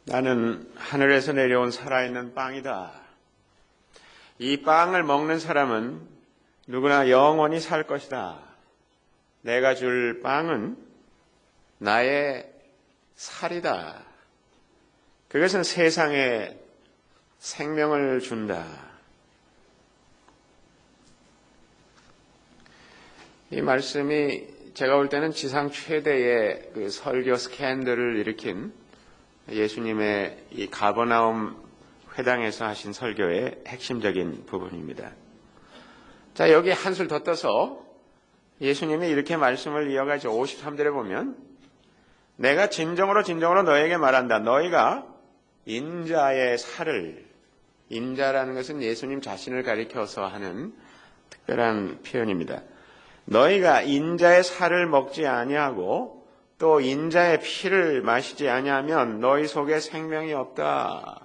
나는 하늘에서 내려온 살아있는 빵이다. 이 빵을 먹는 사람은 누구나 영원히 살 것이다. 내가 줄 빵은 나의 살이다. 그것은 세상에 생명을 준다. 이 말씀이 제가 볼 때는 지상 최대의 그 설교 스캔들을 일으킨 예수님의 이 가버나움 회당에서 하신 설교의 핵심적인 부분입니다. 자, 여기 한술 더 떠서 예수님이 이렇게 말씀을 이어가죠. 53절에 보면 내가 진정으로 너희에게 말한다. 너희가 인자의 살을, 인자라는 것은 예수님 자신을 가리켜서 하는 특별한 표현입니다. 너희가 인자의 살을 먹지 아니하고 또 인자의 피를 마시지 아니하면 너희 속에 생명이 없다.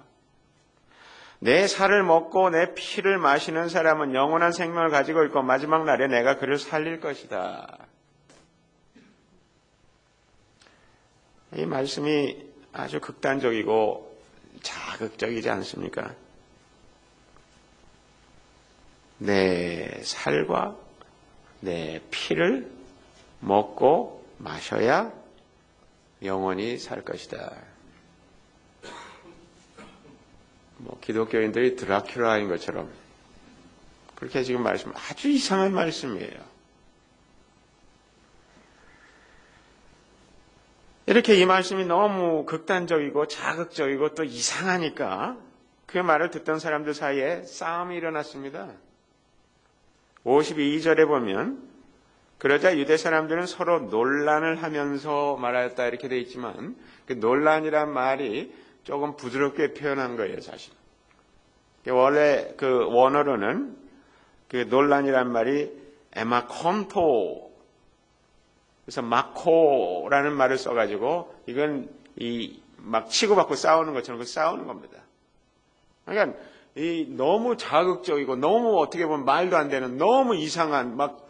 내 살을 먹고 내 피를 마시는 사람은 영원한 생명을 가지고 있고 마지막 날에 내가 그를 살릴 것이다. 이 말씀이 아주 극단적이고 자극적이지 않습니까? 내 살과 내 피를 먹고 마셔야 영원히 살 것이다. 기독교인들이 드라큘라인 것처럼 그렇게 지금 아주 이상한 말씀이에요. 이렇게 이 말씀이 너무 극단적이고 자극적이고 또 이상하니까 그 말을 듣던 사람들 사이에 싸움이 일어났습니다. 52절에 보면 그러자 유대 사람들은 서로 논란을 하면서 말하였다 이렇게 되어 있지만 그 논란이란 말이 조금 부드럽게 표현한 거예요, 사실. 원래 그 원어로는 그 논란이란 말이 에마콘토, 그래서 마코라는 말을 써가지고 이건 막 치고받고 싸우는 것처럼 싸우는 겁니다. 그러니까 너무 자극적이고 너무 어떻게 보면 말도 안 되는 너무 이상한 막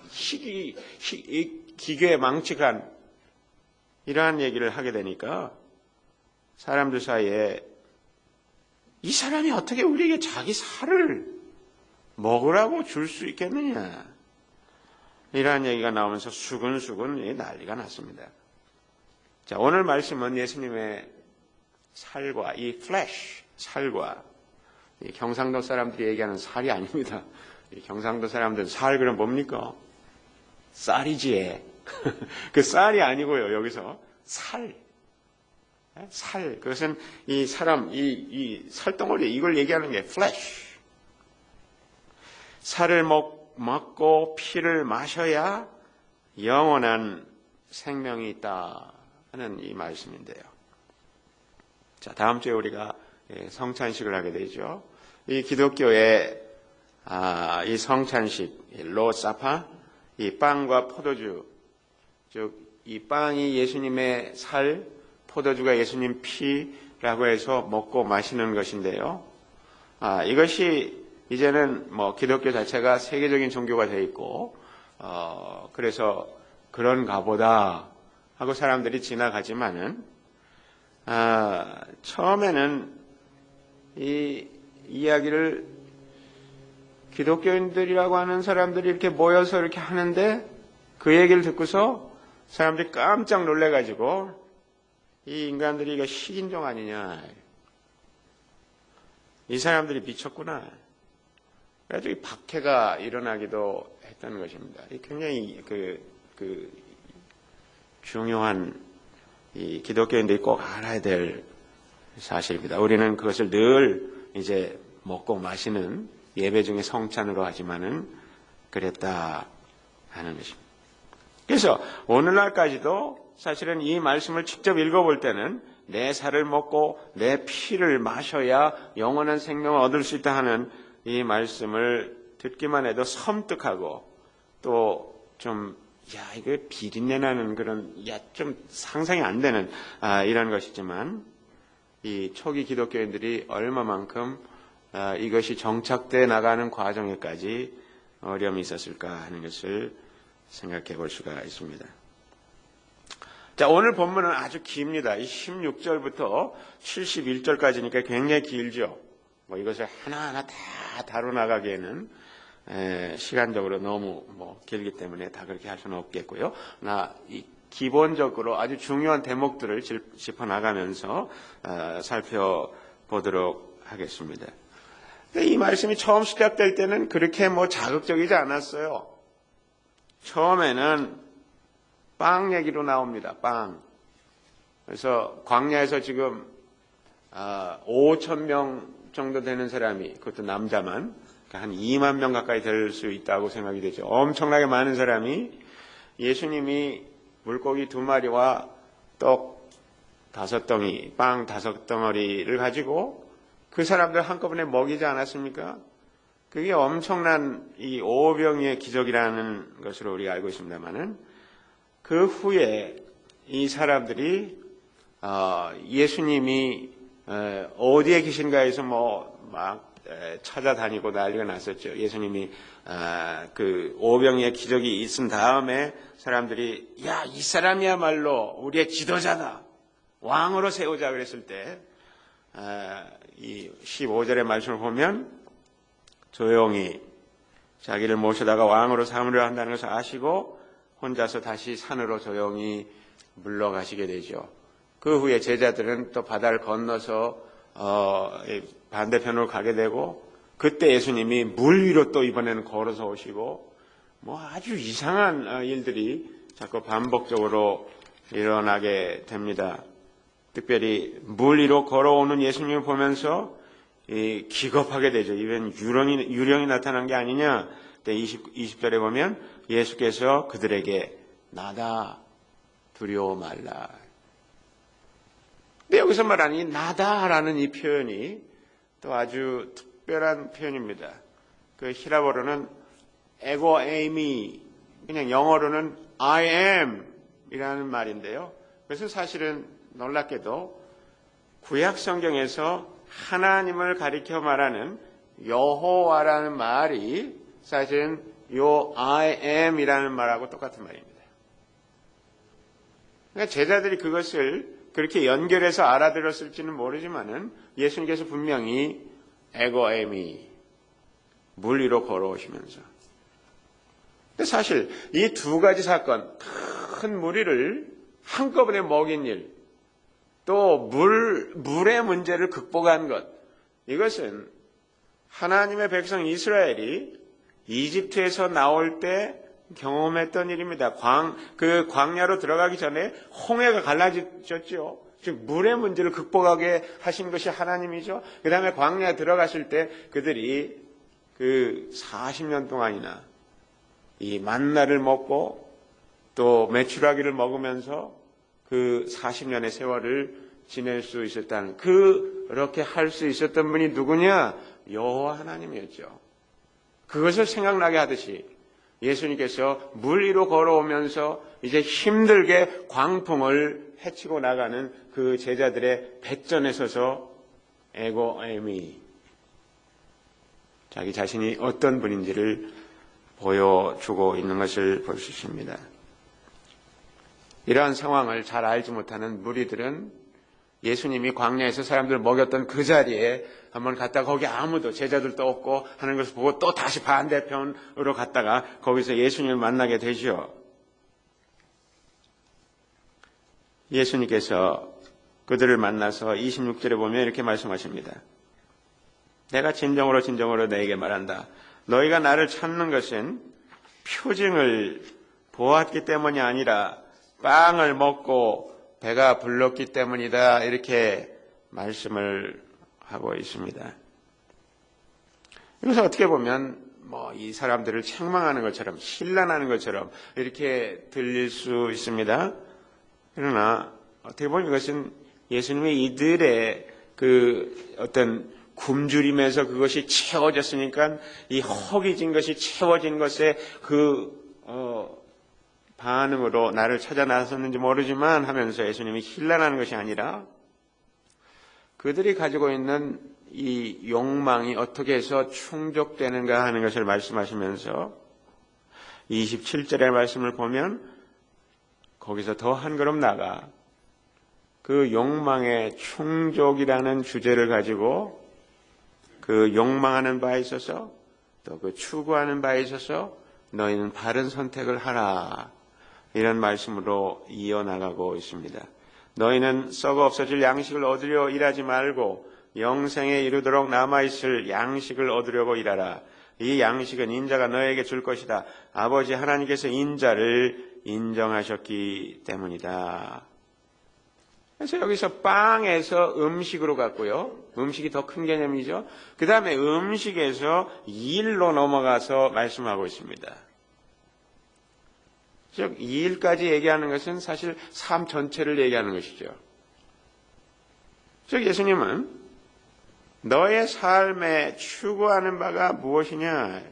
기계에 망측한 이러한 얘기를 하게 되니까 사람들 사이에 이 사람이 어떻게 우리에게 자기 살을 먹으라고 줄 수 있겠느냐 이러한 얘기가 나오면서 수근수근 난리가 났습니다. 자, 오늘 말씀은 예수님의 살과 이 플래시, 살과 이 경상도 사람들이 얘기하는 살이 아닙니다. 이 경상도 사람들은 살 그럼 뭡니까? 쌀이지. 그 쌀이 아니고요. 여기서 살. 그것은 이 사람, 이 살덩어리, 이걸 얘기하는 게 플래시. 살을 먹고 피를 마셔야 영원한 생명이 있다 하는 이 말씀인데요. 자, 다음 주에 우리가 성찬식을 하게 되죠. 이 기독교의 이 성찬식, 로사파, 이 빵과 포도주, 즉 이 빵이 예수님의 살, 포도주가 예수님 피라고 해서 먹고 마시는 것인데요. 이것이 이제는 기독교 자체가 세계적인 종교가 되어 있고, 그래서 그런가 보다 하고 사람들이 지나가지만은, 처음에는 이 이야기를 기독교인들이라고 하는 사람들이 이렇게 모여서 이렇게 하는데 그 얘기를 듣고서 사람들이 깜짝 놀래가지고 이 인간들이 이거 식인종 아니냐. 이 사람들이 미쳤구나. 그래서 이 박해가 일어나기도 했던 것입니다. 굉장히 중요한 이 기독교인들이 꼭 알아야 될 사실입니다. 우리는 그것을 늘 이제 먹고 마시는 예배 중에 성찬으로 하지만은 그랬다 하는 것입니다. 그래서 오늘날까지도 사실은 이 말씀을 직접 읽어볼 때는 내 살을 먹고 내 피를 마셔야 영원한 생명을 얻을 수 있다 하는 이 말씀을 듣기만 해도 섬뜩하고 또 좀 이거 비린내 나는 그런 좀 상상이 안 되는 이런 것이지만 이 초기 기독교인들이 얼마만큼 이것이 정착돼 나가는 과정에까지 어려움이 있었을까 하는 것을 생각해 볼 수가 있습니다. 자, 오늘 본문은 아주 깁니다. 이 16절부터 71절까지니까 굉장히 길죠. 이것을 하나하나 다 다뤄나가기에는 시간적으로 너무 길기 때문에 다 그렇게 할 수는 없겠고요. 기본적으로 아주 중요한 대목들을 짚어나가면서 살펴보도록 하겠습니다. 이 말씀이 처음 시작될 때는 그렇게 자극적이지 않았어요. 처음에는 빵 얘기로 나옵니다. 빵. 그래서 광야에서 지금 5,000명 정도 되는 사람이, 그것도 남자만 한 2만 명 가까이 될 수 있다고 생각이 되죠. 엄청나게 많은 사람이 예수님이 물고기 2마리와 떡 5덩이, 빵 5덩어리를 가지고 그 사람들 한꺼번에 먹이지 않았습니까? 그게 엄청난 이 오병이의 기적이라는 것으로 우리가 알고 있습니다만은, 그 후에 이 사람들이 예수님이 어디에 계신가 해서 막 찾아다니고 난리가 났었죠. 예수님이 그 오병이의 기적이 있은 다음에 사람들이 야, 이 사람이야말로 우리의 지도자다, 왕으로 세우자 그랬을 때 이 15절의 말씀을 보면 조용히 자기를 모셔다가 왕으로 삼으려 한다는 것을 아시고 혼자서 다시 산으로 조용히 물러가시게 되죠. 그 후에 제자들은 또 바다를 건너서 반대편으로 가게 되고, 그때 예수님이 물 위로 또 이번에는 걸어서 오시고, 아주 이상한 일들이 자꾸 반복적으로 일어나게 됩니다. 특별히 물 위로 걸어오는 예수님을 보면서 기겁하게 되죠. 이번 유령이 나타난 게 아니냐. 20절에 보면 예수께서 그들에게 나다, 두려워 말라. 근데 여기서 말하는 이 나다라는 이 표현이 또 아주 특별한 표현입니다. 그 히라보로는 에고 에이미, 그냥 영어로는 I am 이라는 말인데요. 그래서 사실은 놀랍게도 구약 성경에서 하나님을 가리켜 말하는 여호와라는 말이 사실은 요 I am 이라는 말하고 똑같은 말입니다. 그러니까 제자들이 그것을 그렇게 연결해서 알아들었을지는 모르지만은 예수님께서 분명히 에고 에미, 물 위로 걸어오시면서. 근데 사실 이 두 가지 사건, 큰 무리를 한꺼번에 먹인 일, 또 물의 문제를 극복한 것, 이것은 하나님의 백성 이스라엘이 이집트에서 나올 때 경험했던 일입니다. 그 광야로 들어가기 전에 홍해가 갈라졌죠. 즉 물의 문제를 극복하게 하신 것이 하나님이죠. 그 다음에 광야에 들어갔을 때 그들이 그 40년 동안이나 이 만나를 먹고 또 메추라기를 먹으면서 그 40년의 세월을 지낼 수 있었다는, 그렇게 할 수 있었던 분이 누구냐? 여호와 하나님이었죠. 그것을 생각나게 하듯이 예수님께서 물 위로 걸어오면서 이제 힘들게 광풍을 헤치고 나가는 그 제자들의 배전에 서서 에고 에미, 자기 자신이 어떤 분인지를 보여주고 있는 것을 볼 수 있습니다. 이러한 상황을 잘 알지 못하는 무리들은 예수님이 광야에서 사람들을 먹였던 그 자리에 한번 갔다가 거기 아무도, 제자들도 없고 하는 것을 보고 또 다시 반대편으로 갔다가 거기서 예수님을 만나게 되죠. 예수님께서 그들을 만나서 26절에 보면 이렇게 말씀하십니다. 내가 진정으로 진정으로 너에게 말한다. 너희가 나를 찾는 것은 표징을 보았기 때문이 아니라 빵을 먹고 배가 불렀기 때문이다. 이렇게 말씀을 하고 있습니다. 이것은 어떻게 보면 이 사람들을 책망하는 것처럼, 신란하는 것처럼 이렇게 들릴 수 있습니다. 그러나 어떻게 보면 이것은 예수님의 이들의 그 어떤 굶주림에서 그것이 채워졌으니까 이 허기진 것이 채워진 것에 반응으로 나를 찾아 나섰는지 모르지만 하면서 예수님이 힐난하는 것이 아니라 그들이 가지고 있는 이 욕망이 어떻게 해서 충족되는가 하는 것을 말씀하시면서 27절의 말씀을 보면 거기서 더 한 걸음 나가 그 욕망의 충족이라는 주제를 가지고 그 욕망하는 바에 있어서 또 그 추구하는 바에 있어서 너희는 바른 선택을 하라. 이런 말씀으로 이어나가고 있습니다. 너희는 썩어 없어질 양식을 얻으려 일하지 말고 영생에 이르도록 남아있을 양식을 얻으려고 일하라. 이 양식은 인자가 너에게 줄 것이다. 아버지 하나님께서 인자를 인정하셨기 때문이다. 그래서 여기서 빵에서 음식으로 갔고요. 음식이 더 큰 개념이죠. 그 다음에 음식에서 일로 넘어가서 말씀하고 있습니다. 즉, 이 일까지 얘기하는 것은 사실 삶 전체를 얘기하는 것이죠. 즉, 예수님은 너의 삶에 추구하는 바가 무엇이냐?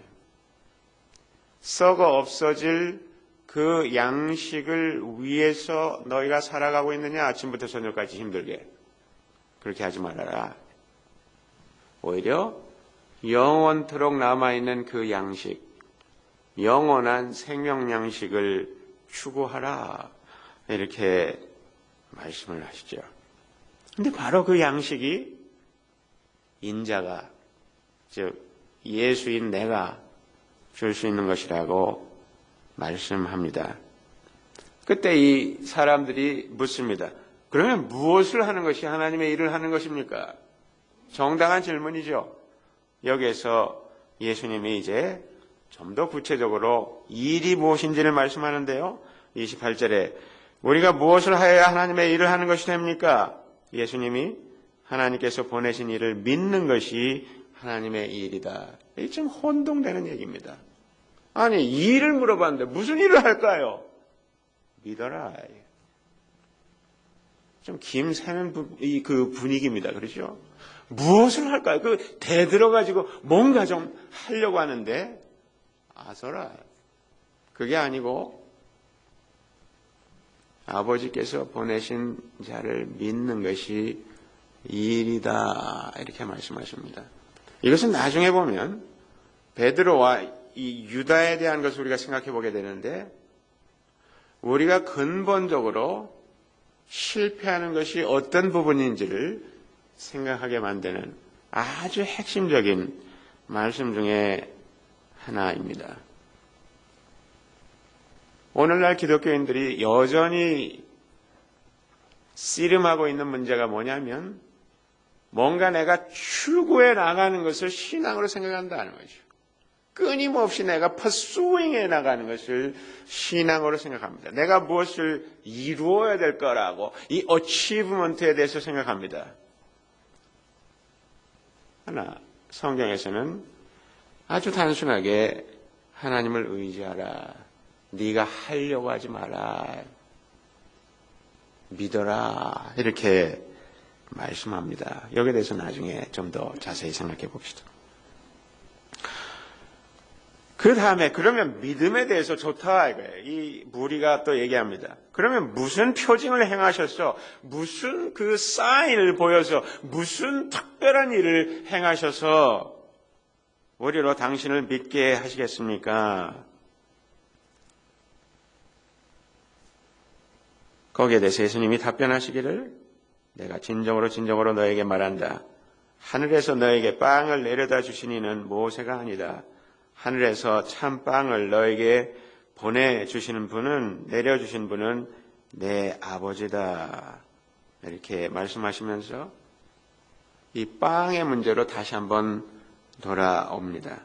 썩어 없어질 그 양식을 위해서 너희가 살아가고 있느냐? 아침부터 저녁까지 힘들게. 그렇게 하지 말아라. 오히려 영원토록 남아있는 그 양식, 영원한 생명 양식을 추구하라. 이렇게 말씀을 하시죠. 근데 바로 그 양식이 인자가, 즉 예수인 내가 줄 수 있는 것이라고 말씀합니다. 그때 이 사람들이 묻습니다. 그러면 무엇을 하는 것이 하나님의 일을 하는 것입니까? 정당한 질문이죠. 여기에서 예수님이 이제 좀 더 구체적으로 일이 무엇인지를 말씀하는데요. 28절에 우리가 무엇을 하여야 하나님의 일을 하는 것이 됩니까? 예수님이 하나님께서 보내신 일을 믿는 것이 하나님의 일이다. 이게 좀 혼동되는 얘기입니다. 아니, 일을 물어봤는데 무슨 일을 할까요? 믿어라. 좀 김새는 그 분위기입니다. 그렇죠? 무엇을 할까요? 그 대들어가지고 뭔가 좀 하려고 하는데 아서라. 그게 아니고 아버지께서 보내신 자를 믿는 것이 일이다. 이렇게 말씀하십니다. 이것은 나중에 보면 베드로와 이 유다에 대한 것을 우리가 생각해 보게 되는데 우리가 근본적으로 실패하는 것이 어떤 부분인지를 생각하게 만드는 아주 핵심적인 말씀 중에 하나입니다. 오늘날 기독교인들이 여전히 씨름하고 있는 문제가 뭐냐면 뭔가 내가 추구해 나가는 것을 신앙으로 생각한다는 거죠. 끊임없이 내가 pursuing해 나가는 것을 신앙으로 생각합니다. 내가 무엇을 이루어야 될 거라고 이 achievement에 대해서 생각합니다. 하나, 성경에서는 아주 단순하게 하나님을 의지하라. 네가 하려고 하지 마라. 믿어라. 이렇게 말씀합니다. 여기에 대해서 나중에 좀 더 자세히 생각해 봅시다. 그 다음에 그러면 믿음에 대해서 좋다 이거예요. 이 무리가 또 얘기합니다. 그러면 무슨 표징을 행하셔서 무슨 그 사인을 보여서 무슨 특별한 일을 행하셔서 우리로 당신을 믿게 하시겠습니까? 거기에 대해서 예수님이 답변하시기를 내가 진정으로 너에게 말한다. 하늘에서 너에게 빵을 내려다 주신 이는 모세가 아니다. 하늘에서 참 빵을 너에게 보내주시는 분은 내려주신 분은 내 아버지다. 이렇게 말씀하시면서 이 빵의 문제로 다시 한번 돌아옵니다.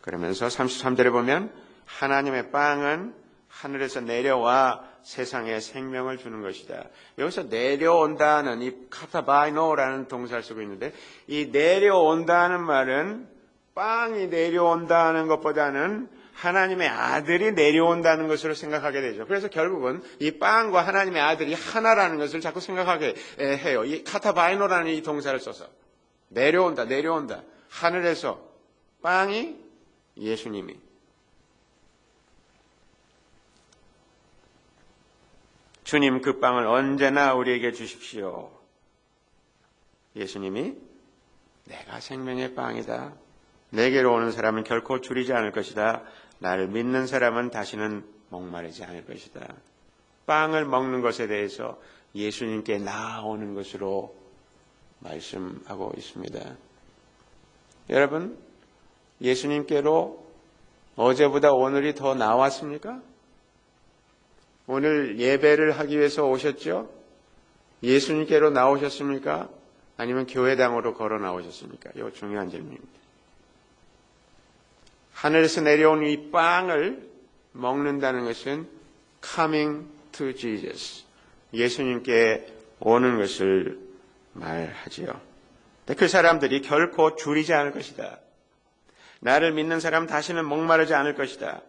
그러면서 33절에 보면 하나님의 빵은 하늘에서 내려와 세상에 생명을 주는 것이다. 여기서 내려온다는 이 카타바이노라는 동사를 쓰고 있는데 이 내려온다는 말은 빵이 내려온다는 것보다는 하나님의 아들이 내려온다는 것으로 생각하게 되죠. 그래서 결국은 이 빵과 하나님의 아들이 하나라는 것을 자꾸 생각하게 해요. 이 카타바이노라는 이 동사를 써서 내려온다. 하늘에서 빵이 예수님이. 주님 그 빵을 언제나 우리에게 주십시오. 예수님이 내가 생명의 빵이다. 내게로 오는 사람은 결코 줄이지 않을 것이다. 나를 믿는 사람은 다시는 목마르지 않을 것이다. 빵을 먹는 것에 대해서 예수님께 나아오는 것으로 말씀하고 있습니다. 여러분, 예수님께로 어제보다 오늘이 더 나왔습니까? 오늘 예배를 하기 위해서 오셨죠? 예수님께로 나오셨습니까? 아니면 교회당으로 걸어 나오셨습니까? 이거 중요한 질문입니다. 하늘에서 내려온 이 빵을 먹는다는 것은 coming to Jesus, 예수님께 오는 것을 말하지요. 그 사람들이 결코 줄이지 않을 것이다. 나를 믿는 사람 다시는 목마르지 않을 것이다.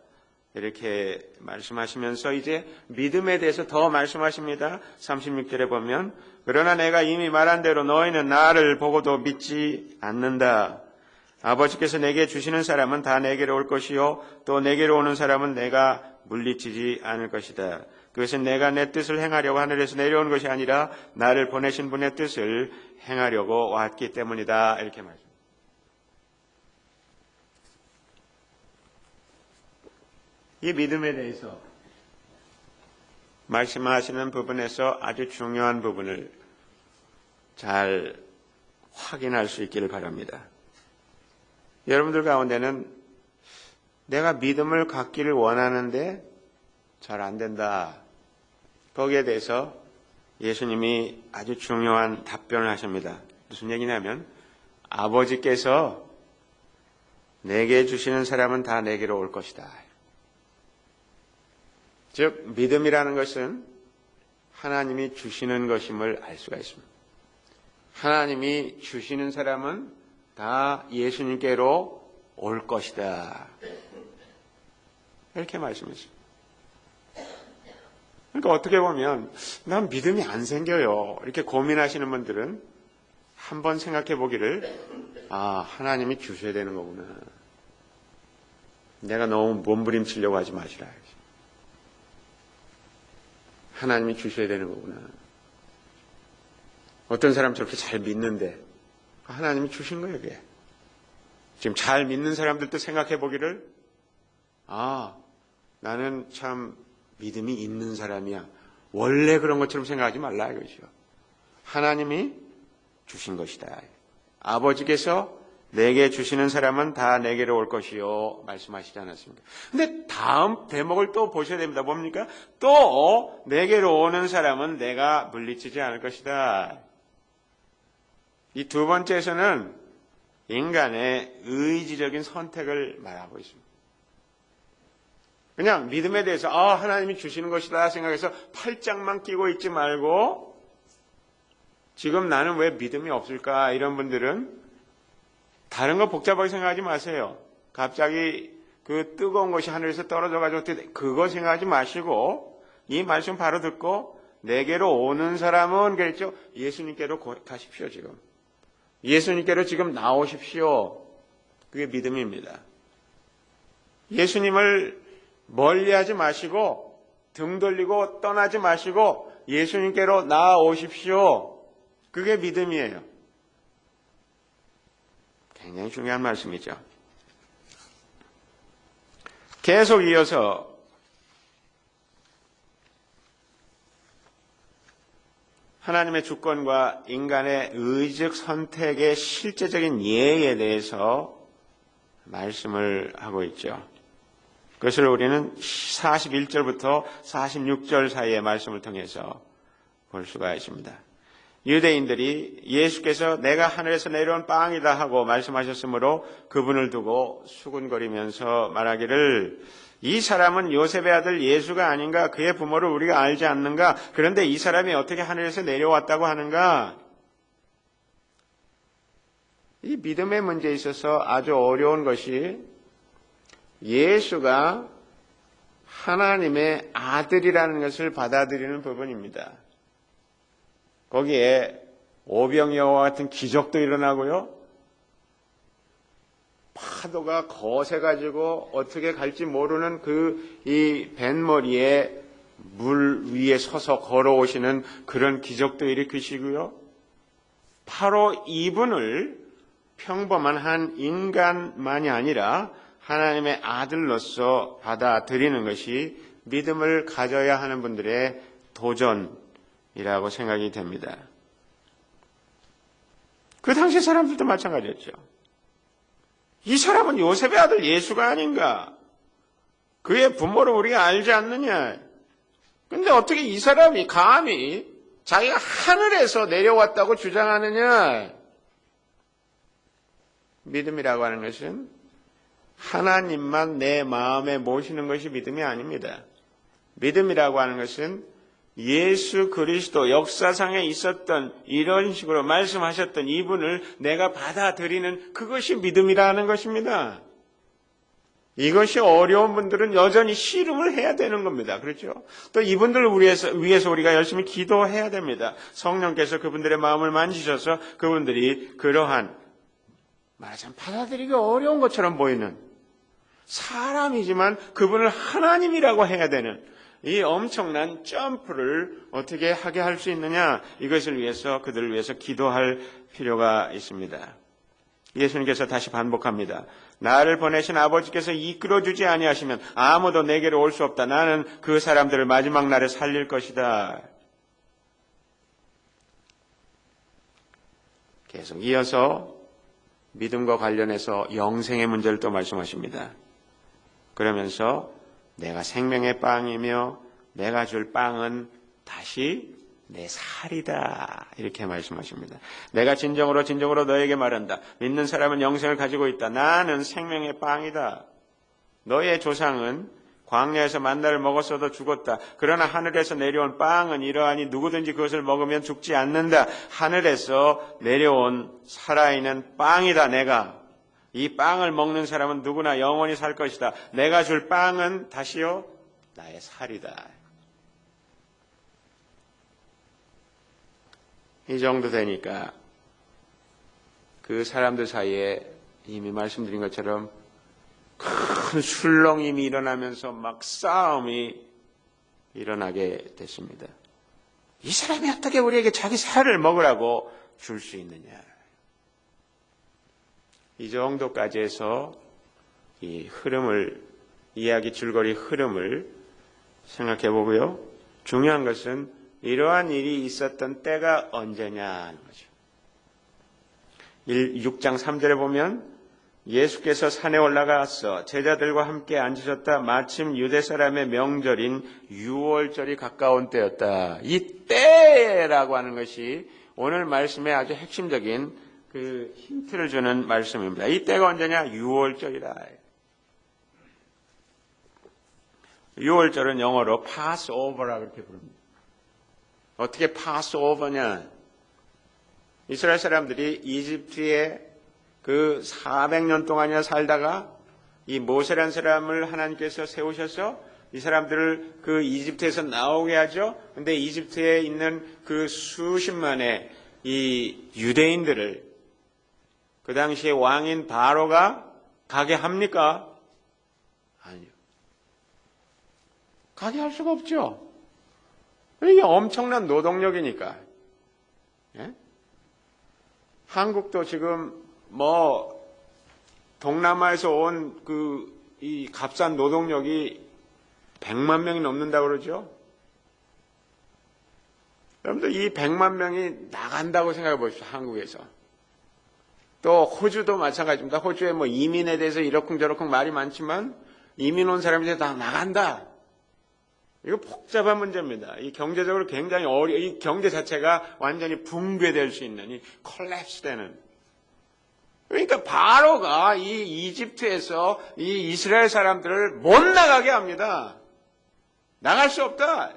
이렇게 말씀하시면서 이제 믿음에 대해서 더 말씀하십니다. 36절에 보면 그러나 내가 이미 말한 대로 너희는 나를 보고도 믿지 않는다. 아버지께서 내게 주시는 사람은 다 내게로 올 것이요 또 내게로 오는 사람은 내가 물리치지 않을 것이다. 그것은 내가 내 뜻을 행하려고 하늘에서 내려온 것이 아니라 나를 보내신 분의 뜻을 행하려고 왔기 때문이다. 이렇게 말합니다. 이 믿음에 대해서 말씀하시는 부분에서 아주 중요한 부분을 잘 확인할 수 있기를 바랍니다. 여러분들 가운데는 내가 믿음을 갖기를 원하는데 잘 안 된다. 거기에 대해서 예수님이 아주 중요한 답변을 하십니다. 무슨 얘기냐면 아버지께서 내게 주시는 사람은 다 내게로 올 것이다. 즉 믿음이라는 것은 하나님이 주시는 것임을 알 수가 있습니다. 하나님이 주시는 사람은 다 예수님께로 올 것이다. 이렇게 말씀했습니다. 그러니까 어떻게 보면 난 믿음이 안 생겨요. 이렇게 고민하시는 분들은 한번 생각해 보기를 하나님이 주셔야 되는 거구나. 내가 너무 몸부림치려고 하지 마시라. 하나님이 주셔야 되는 거구나. 어떤 사람 저렇게 잘 믿는데 하나님이 주신 거예요. 그게. 지금 잘 믿는 사람들도 생각해 보기를 나는 참 믿음이 있는 사람이야. 원래 그런 것처럼 생각하지 말라 이거죠. 하나님이 주신 것이다. 아버지께서 내게 주시는 사람은 다 내게로 올 것이요 말씀하시지 않았습니까? 근데 다음 대목을 또 보셔야 됩니다. 뭡니까? 또 내게로 오는 사람은 내가 물리치지 않을 것이다. 이 두 번째에서는 인간의 의지적인 선택을 말하고 있습니다. 그냥 믿음에 대해서 하나님이 주시는 것이다 생각해서 팔짱만 끼고 있지 말고 지금 나는 왜 믿음이 없을까? 이런 분들은 다른 거 복잡하게 생각하지 마세요. 갑자기 그 뜨거운 것이 하늘에서 떨어져가지고 그거 생각하지 마시고 이 말씀 바로 듣고 내게로 오는 사람은 그랬죠. 예수님께로 가십시오. 지금 예수님께로 지금 나오십시오. 그게 믿음입니다. 예수님을 멀리하지 마시고 등 돌리고 떠나지 마시고 예수님께로 나아오십시오. 그게 믿음이에요. 굉장히 중요한 말씀이죠. 계속 이어서 하나님의 주권과 인간의 의적 선택의 실제적인 예에 대해서 말씀을 하고 있죠. 그것을 우리는 41절부터 46절 사이의 말씀을 통해서 볼 수가 있습니다. 유대인들이 예수께서 내가 하늘에서 내려온 빵이다 하고 말씀하셨으므로 그분을 두고 수군거리면서 말하기를 이 사람은 요셉의 아들 예수가 아닌가? 그의 부모를 우리가 알지 않는가? 그런데 이 사람이 어떻게 하늘에서 내려왔다고 하는가? 이 믿음의 문제에 있어서 아주 어려운 것이 예수가 하나님의 아들이라는 것을 받아들이는 부분입니다. 거기에 오병이어와 같은 기적도 일어나고요. 파도가 거세가지고 어떻게 갈지 모르는 이 뱃머리에 물 위에 서서 걸어오시는 그런 기적도 일으키시고요. 바로 이분을 평범한 한 인간만이 아니라 하나님의 아들로서 받아들이는 것이 믿음을 가져야 하는 분들의 도전이라고 생각이 됩니다. 그 당시 사람들도 마찬가지였죠. 이 사람은 요셉의 아들 예수가 아닌가? 그의 부모를 우리가 알지 않느냐? 근데 어떻게 이 사람이 감히 자기가 하늘에서 내려왔다고 주장하느냐? 믿음이라고 하는 것은 하나님만 내 마음에 모시는 것이 믿음이 아닙니다. 믿음이라고 하는 것은 예수 그리스도 역사상에 있었던 이런 식으로 말씀하셨던 이분을 내가 받아들이는 그것이 믿음이라는 것입니다. 이것이 어려운 분들은 여전히 씨름을 해야 되는 겁니다. 그렇죠? 또 이분들을 위해서 우리가 열심히 기도해야 됩니다. 성령께서 그분들의 마음을 만지셔서 그분들이 그러한 말하자면 받아들이기 어려운 것처럼 보이는 사람이지만 그분을 하나님이라고 해야 되는 이 엄청난 점프를 어떻게 하게 할 수 있느냐, 이것을 위해서 그들을 위해서 기도할 필요가 있습니다. 예수님께서 다시 반복합니다. 나를 보내신 아버지께서 이끌어주지 아니하시면 아무도 내게로 올 수 없다. 나는 그 사람들을 마지막 날에 살릴 것이다. 계속 이어서 믿음과 관련해서 영생의 문제를 또 말씀하십니다. 그러면서 내가 생명의 빵이며 내가 줄 빵은 다시 내 살이다. 이렇게 말씀하십니다. 내가 진정으로 너에게 말한다. 믿는 사람은 영생을 가지고 있다. 나는 생명의 빵이다. 너의 조상은 광야에서 만나를 먹었어도 죽었다. 그러나 하늘에서 내려온 빵은 이러하니 누구든지 그것을 먹으면 죽지 않는다. 하늘에서 내려온 살아있는 빵이다. 내가. 이 빵을 먹는 사람은 누구나 영원히 살 것이다. 내가 줄 빵은 다시요 나의 살이다. 이 정도 되니까 그 사람들 사이에 이미 말씀드린 것처럼 큰 술렁임이 일어나면서 막 싸움이 일어나게 됐습니다. 이 사람이 어떻게 우리에게 자기 살을 먹으라고 줄 수 있느냐. 이 정도까지 해서 이 흐름을, 이야기 줄거리 흐름을 생각해 보고요. 중요한 것은 이러한 일이 있었던 때가 언제냐는 거죠. 6장 3절에 보면 예수께서 산에 올라가서 제자들과 함께 앉으셨다. 마침 유대 사람의 명절인 유월절이 가까운 때였다. 이 때라고 하는 것이 오늘 말씀의 아주 핵심적인 그 힌트를 주는 말씀입니다. 이 때가 언제냐? 유월절이다. 유월절은 영어로 Passover라고 그렇게 부릅니다. 어떻게 Passover냐? 이스라엘 사람들이 이집트에 그 400년 동안이나 살다가 이 모세라는 사람을 하나님께서 세우셔서 이 사람들을 그 이집트에서 나오게 하죠. 근데 이집트에 있는 그 수십만의 이 유대인들을 그 당시에 왕인 바로가 가게 합니까? 아니요. 가게 할 수가 없죠. 이게 엄청난 노동력이니까. 예? 한국도 지금 동남아에서 온 이 값싼 노동력이 100만 명이 넘는다고 그러죠. 여러분들 이 100만 명이 나간다고 생각해 보십시오. 한국에서. 또 호주도 마찬가지입니다. 호주에 이민에 대해서 이러쿵저러쿵 말이 많지만 이민 온 사람이 다 나간다. 이거 복잡한 문제입니다. 이 경제적으로 굉장히 이 경제 자체가 완전히 붕괴될 수 있는, 이 콜랩스되는. 그러니까 바로가 이 이집트에서 이 이스라엘 사람들을 못 나가게 합니다. 나갈 수 없다.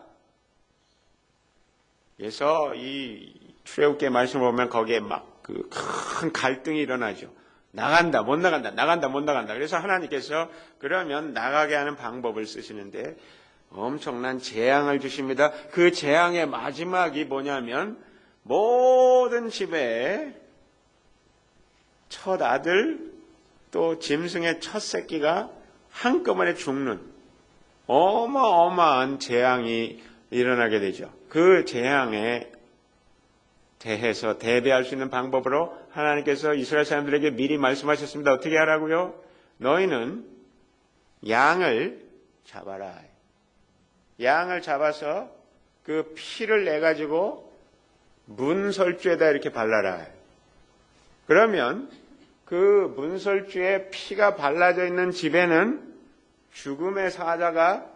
그래서 이 출애굽기 말씀을 보면 거기에 막 그 큰 갈등이 일어나죠. 나간다, 못 나간다, 나간다, 못 나간다. 그래서 하나님께서 그러면 나가게 하는 방법을 쓰시는데 엄청난 재앙을 주십니다. 그 재앙의 마지막이 뭐냐면 모든 집에 첫 아들 또 짐승의 첫 새끼가 한꺼번에 죽는 어마어마한 재앙이 일어나게 되죠. 그 재앙에 대해서 대비할 수 있는 방법으로 하나님께서 이스라엘 사람들에게 미리 말씀하셨습니다. 어떻게 하라고요? 너희는 양을 잡아라. 양을 잡아서 그 피를 내가지고 문설주에다 이렇게 발라라. 그러면 그 문설주에 피가 발라져 있는 집에는 죽음의 사자가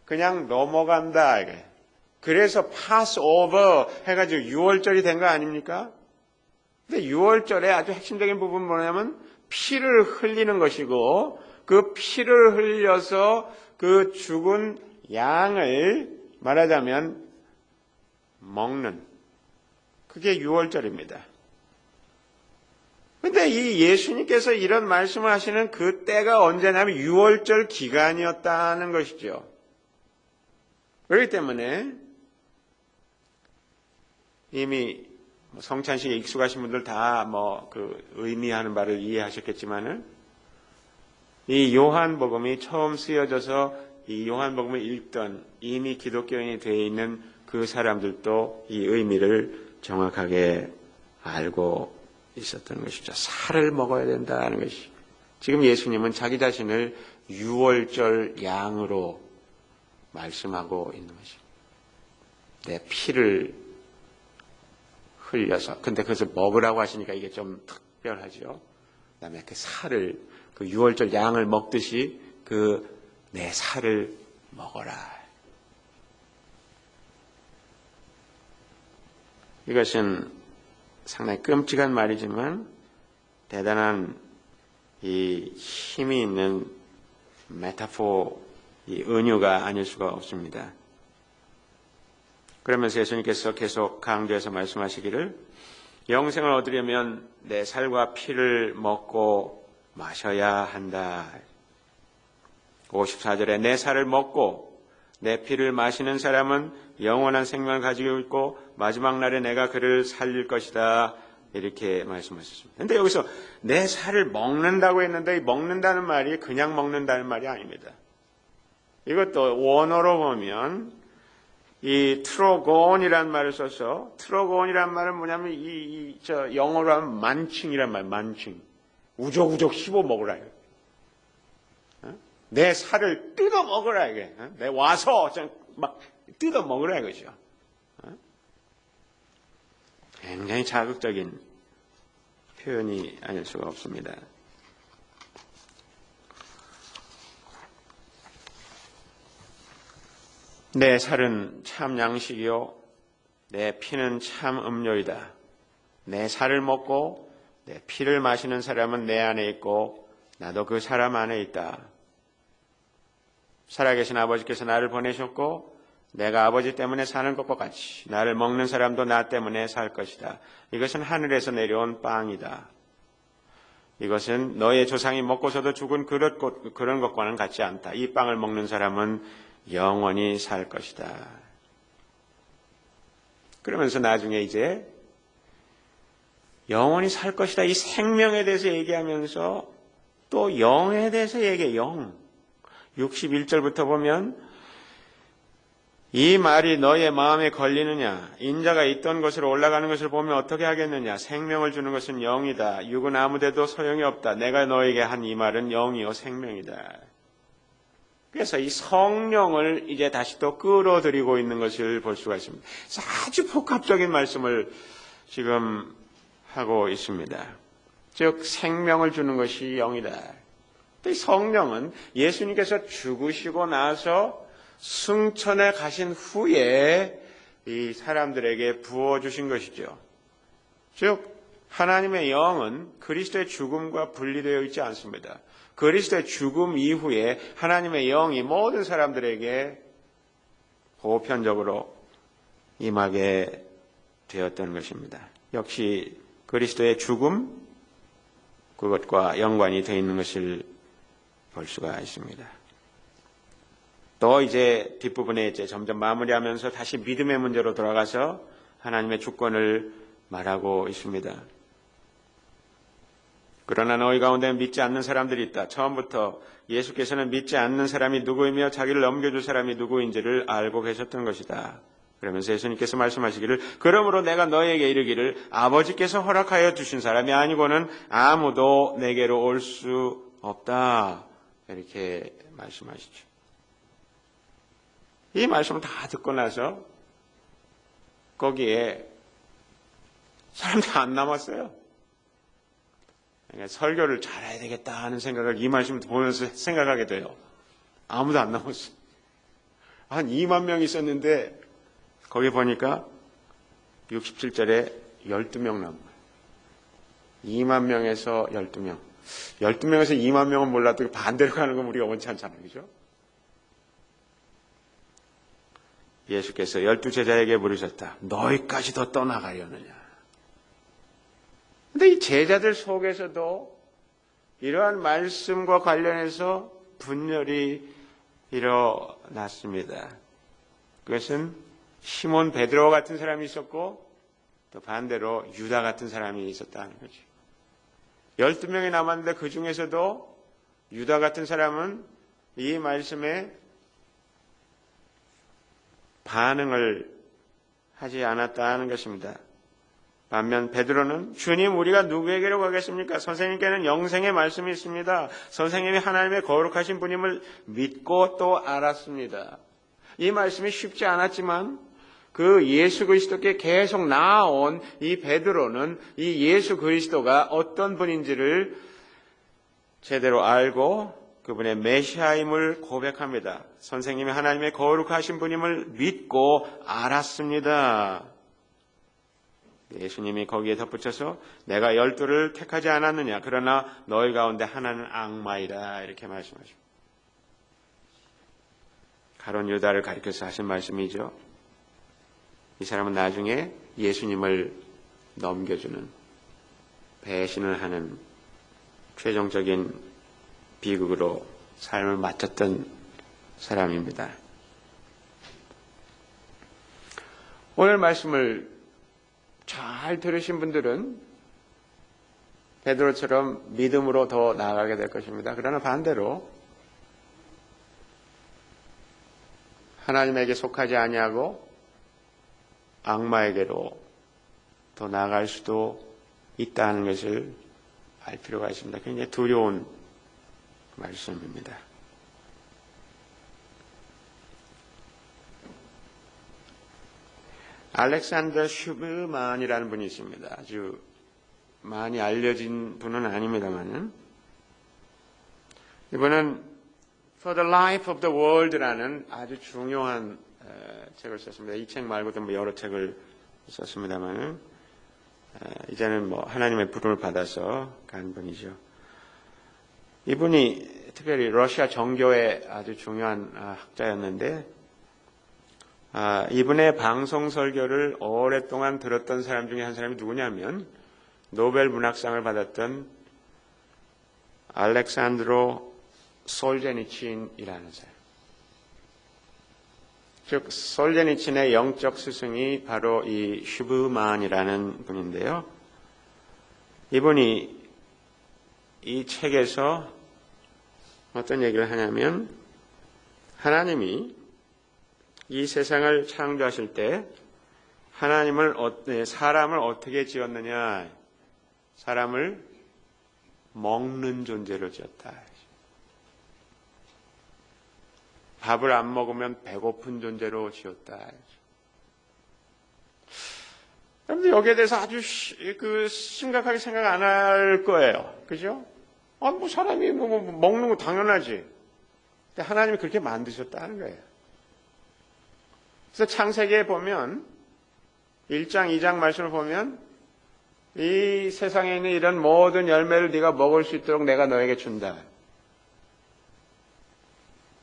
그냥 넘어간다. 그래서 파스오버 해가지고 6월절이 된 거 아닙니까? 근데 6월절에 아주 핵심적인 부분 뭐냐면 피를 흘리는 것이고 그 피를 흘려서 그 죽은 양을 말하자면 먹는 그게 6월절입니다. 근데 이 예수님께서 이런 말씀을 하시는 그 때가 언제냐면 6월절 기간이었다는 것이죠. 그렇기 때문에 이미 성찬식에 익숙하신 분들 다 그 의미하는 바를 이해하셨겠지만은 이 요한복음이 처음 쓰여져서 이 요한복음을 읽던 이미 기독교인이 되어 있는 그 사람들도 이 의미를 정확하게 알고 있었던 것이죠. 살을 먹어야 된다는 것이. 지금 예수님은 자기 자신을 6월절 양으로 말씀하고 있는 것입니다. 내 피를 흘려서. 근데 그것을 먹으라고 하시니까 이게 좀 특별하죠. 그 다음에 그 살을, 그 6월절 양을 먹듯이 그 내 살을 먹어라. 이것은 상당히 끔찍한 말이지만 대단한 이 힘이 있는 메타포, 이 은유가 아닐 수가 없습니다. 그러면서 예수님께서 계속 강조해서 말씀하시기를 영생을 얻으려면 내 살과 피를 먹고 마셔야 한다. 54절에 내 살을 먹고 내 피를 마시는 사람은 영원한 생명을 가지고 있고 마지막 날에 내가 그를 살릴 것이다. 이렇게 말씀하셨습니다. 그런데 여기서 내 살을 먹는다고 했는데 이 먹는다는 말이 그냥 먹는다는 말이 아닙니다. 이것도 원어로 보면 이 트로곤이라는 말을 써서 트로곤이라는 말은 뭐냐면 영어로 하면 만칭이란 말, 만칭. 우적우적 씹어 먹으라. 내 살을 뜯어 먹으라 이게. 내 와서 막 뜯어 먹으라 이거죠. 굉장히 자극적인 표현이 아닐 수가 없습니다. 내 살은 참 양식이요 내 피는 참 음료이다. 내 살을 먹고 내 피를 마시는 사람은 내 안에 있고 나도 그 사람 안에 있다. 살아계신 아버지께서 나를 보내셨고 내가 아버지 때문에 사는 것과 같이 나를 먹는 사람도 나 때문에 살 것이다. 이것은 하늘에서 내려온 빵이다. 이것은 너의 조상이 먹고서도 죽은 그런 것과는 같지 않다. 이 빵을 먹는 사람은 영원히 살 것이다. 그러면서 나중에 이제 영원히 살 것이다. 이 생명에 대해서 얘기하면서 또 영에 대해서 얘기해. 영. 61절부터 보면 이 말이 너의 마음에 걸리느냐? 인자가 있던 곳으로 올라가는 것을 보면 어떻게 하겠느냐? 생명을 주는 것은 영이다. 육은 아무데도 소용이 없다. 내가 너에게 한 이 말은 영이요 생명이다. 그래서 이 성령을 이제 다시 또 끌어들이고 있는 것을 볼 수가 있습니다. 그래서 아주 복합적인 말씀을 지금 하고 있습니다. 즉 생명을 주는 것이 영이다. 이 성령은 예수님께서 죽으시고 나서 승천에 가신 후에 이 사람들에게 부어주신 것이죠. 즉 하나님의 영은 그리스도의 죽음과 분리되어 있지 않습니다. 그리스도의 죽음 이후에 하나님의 영이 모든 사람들에게 보편적으로 임하게 되었던 것입니다. 역시 그리스도의 죽음, 그것과 연관이 되어 있는 것을 볼 수가 있습니다. 또 이제 뒷부분에 이제 점점 마무리하면서 다시 믿음의 문제로 돌아가서 하나님의 주권을 말하고 있습니다. 그러나 너희 가운데 믿지 않는 사람들이 있다. 처음부터 예수께서는 믿지 않는 사람이 누구이며 자기를 넘겨줄 사람이 누구인지를 알고 계셨던 것이다. 그러면서 예수님께서 말씀하시기를 그러므로 내가 너희에게 이르기를 아버지께서 허락하여 주신 사람이 아니고는 아무도 내게로 올 수 없다. 이렇게 말씀하시죠. 이 말씀을 다 듣고 나서 거기에 사람들이 안 남았어요. 그러니까 설교를 잘해야 되겠다 하는 생각을 이 말씀 보면서 생각하게 돼요. 아무도 안 남았어요. 한 2만 명 있었는데 거기 보니까 67절에 12명 남은 거예요. 2만 명에서 12명. 12명에서 2만 명은 몰라도 반대로 가는 건 우리가 원치 않잖아요. 그죠? 예수께서 12제자에게 물으셨다. 너희까지도 떠나가려느냐? 근데 이 제자들 속에서도 이러한 말씀과 관련해서 분열이 일어났습니다. 그것은 시몬 베드로 같은 사람이 있었고 또 반대로 유다 같은 사람이 있었다는 거죠. 12명이 남았는데 그 중에서도 유다 같은 사람은 이 말씀에 반응을 하지 않았다는 것입니다. 반면 베드로는 주님 우리가 누구에게로 가겠습니까? 선생님께는 영생의 말씀이 있습니다. 선생님이 하나님의 거룩하신 분임을 믿고 또 알았습니다. 이 말씀이 쉽지 않았지만 그 예수 그리스도께 계속 나아온 이 베드로는 이 예수 그리스도가 어떤 분인지를 제대로 알고 그분의 메시아임을 고백합니다. 선생님이 하나님의 거룩하신 분임을 믿고 알았습니다. 예수님이 거기에 덧붙여서 내가 12를 택하지 않았느냐 그러나 너희 가운데 하나는 악마이다 이렇게 말씀하십니다. 가룟 유다를 가리켜서 하신 말씀이죠. 이 사람은 나중에 예수님을 넘겨주는 배신을 하는 최종적인 비극으로 삶을 마쳤던 사람입니다. 오늘 말씀을 잘 들으신 분들은 베드로처럼 믿음으로 더 나아가게 될 것입니다. 그러나 반대로 하나님에게 속하지 아니하고 악마에게로 더 나아갈 수도 있다는 것을 알 필요가 있습니다. 굉장히 두려운 말씀입니다. 알렉산더 슈브만이라는 분이 있습니다. 아주 많이 알려진 분은 아닙니다만 이분은 For the Life of the World라는 아주 중요한 책을 썼습니다. 이 책 말고도 뭐 여러 책을 썼습니다만 이제는 뭐 하나님의 부름을 받아서 간 분이죠. 이분이 특별히 러시아 정교의 아주 중요한 학자였는데 이분의 방송 설교를 오랫동안 들었던 사람 중에 한 사람이 누구냐면 노벨 문학상을 받았던 알렉산드로 솔제니친이라는 사람. 즉 솔제니친의 영적 스승이 바로 이 슈브만이라는 분인데요. 이분이 이 책에서 어떤 얘기를 하냐면 하나님이 이 세상을 창조하실 때 사람을 어떻게 지었느냐? 사람을 먹는 존재로 지었다. 밥을 안 먹으면 배고픈 존재로 지었다. 여러분들 여기에 대해서 아주 심각하게 생각 안 할 거예요. 그죠? 뭐 사람이 먹는 거 당연하지. 근데 하나님이 그렇게 만드셨다는 거예요. 그래서 창세기에 보면 1장, 2장 말씀을 보면 이 세상에 있는 이런 모든 열매를 네가 먹을 수 있도록 내가 너에게 준다.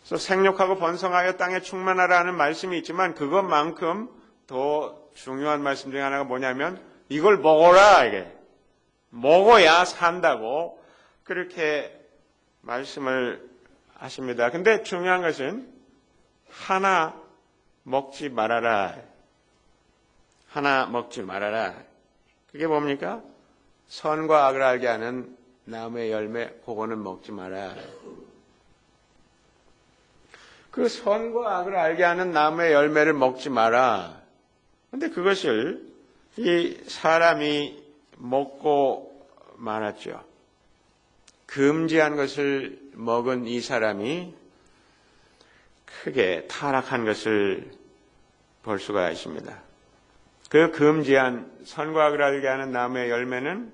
그래서 생육하고 번성하여 땅에 충만하라 하는 말씀이 있지만 그것만큼 더 중요한 말씀 중에 하나가 뭐냐면 이걸 먹어라. 이게 먹어야 산다고 그렇게 말씀을 하십니다. 근데 중요한 것은 하나 먹지 말아라. 하나 먹지 말아라. 그게 뭡니까? 선과 악을 알게 하는 나무의 열매, 그거는 먹지 마라. 그 선과 악을 알게 하는 나무의 열매를 먹지 마라. 근데 그것을 이 사람이 먹고 말았죠. 금지한 것을 먹은 이 사람이 크게 타락한 것을 볼 수가 있습니다. 그 금지한 선과 악을 알게 하는 나무의 열매는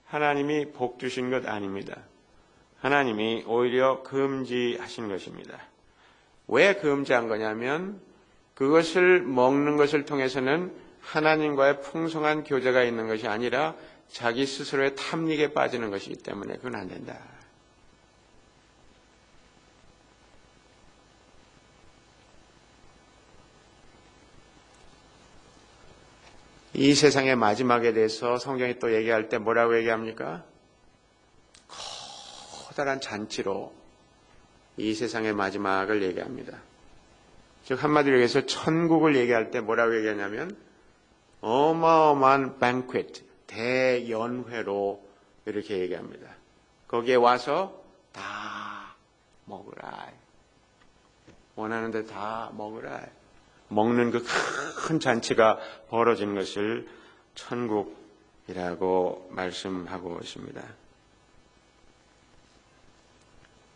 하나님이 복 주신 것 아닙니다. 하나님이 오히려 금지하신 것입니다. 왜 금지한 거냐면 그것을 먹는 것을 통해서는 하나님과의 풍성한 교제가 있는 것이 아니라 자기 스스로의 탐닉에 빠지는 것이기 때문에 그건 안 된다. 이 세상의 마지막에 대해서 성경이 또 얘기할 때 뭐라고 얘기합니까? 커다란 잔치로 이 세상의 마지막을 얘기합니다. 즉 한마디로 얘기해서 천국을 얘기할 때 뭐라고 얘기하냐면 어마어마한 banquet, 대연회로 이렇게 얘기합니다. 거기에 와서 다 먹으라. 원하는데 다 먹으라. 먹는 그 큰 잔치가 벌어진 것을 천국이라고 말씀하고 있습니다.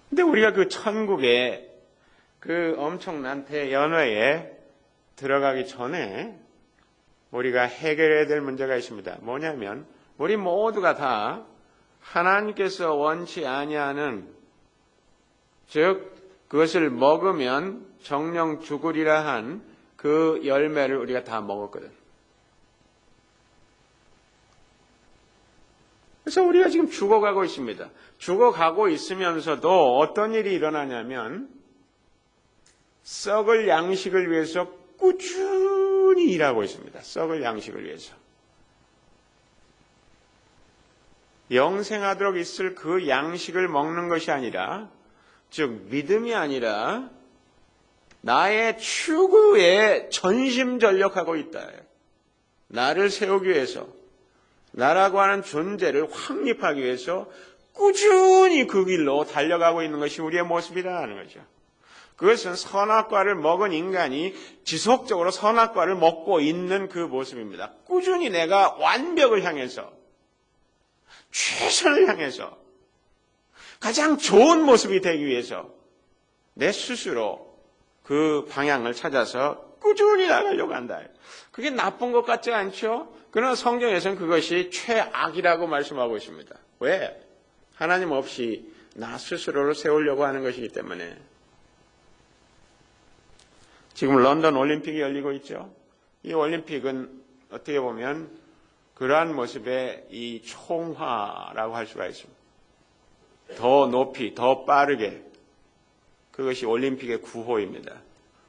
근데 우리가 그 천국의 그 엄청난 대연회에 들어가기 전에 우리가 해결해야 될 문제가 있습니다. 뭐냐면 우리 모두가 다 하나님께서 원치 아니하는, 즉 그것을 먹으면 정령 죽으리라 한 그 열매를 우리가 다 먹었거든. 그래서 우리가 지금 죽어가고 있습니다. 죽어가고 있으면서도 어떤 일이 일어나냐면 썩을 양식을 위해서 꾸준히 일하고 있습니다. 썩을 양식을 위해서. 영생하도록 있을 그 양식을 먹는 것이 아니라, 즉 믿음이 아니라 나의 추구에 전심전력하고 있다. 나를 세우기 위해서, 나라고 하는 존재를 확립하기 위해서 꾸준히 그 길로 달려가고 있는 것이 우리의 모습이라는 거죠. 그것은 선악과를 먹은 인간이 지속적으로 선악과를 먹고 있는 그 모습입니다. 꾸준히 내가 완벽을 향해서, 최선을 향해서, 가장 좋은 모습이 되기 위해서 내 스스로 그 방향을 찾아서 꾸준히 나가려고 한다. 그게 나쁜 것 같지 않죠? 그러나 성경에서는 그것이 최악이라고 말씀하고 있습니다. 왜? 하나님 없이 나 스스로를 세우려고 하는 것이기 때문에. 지금 런던 올림픽이 열리고 있죠. 이 올림픽은 어떻게 보면 그러한 모습의 이 총화라고 할 수가 있습니다. 더 높이, 더 빠르게, 그것이 올림픽의 구호입니다.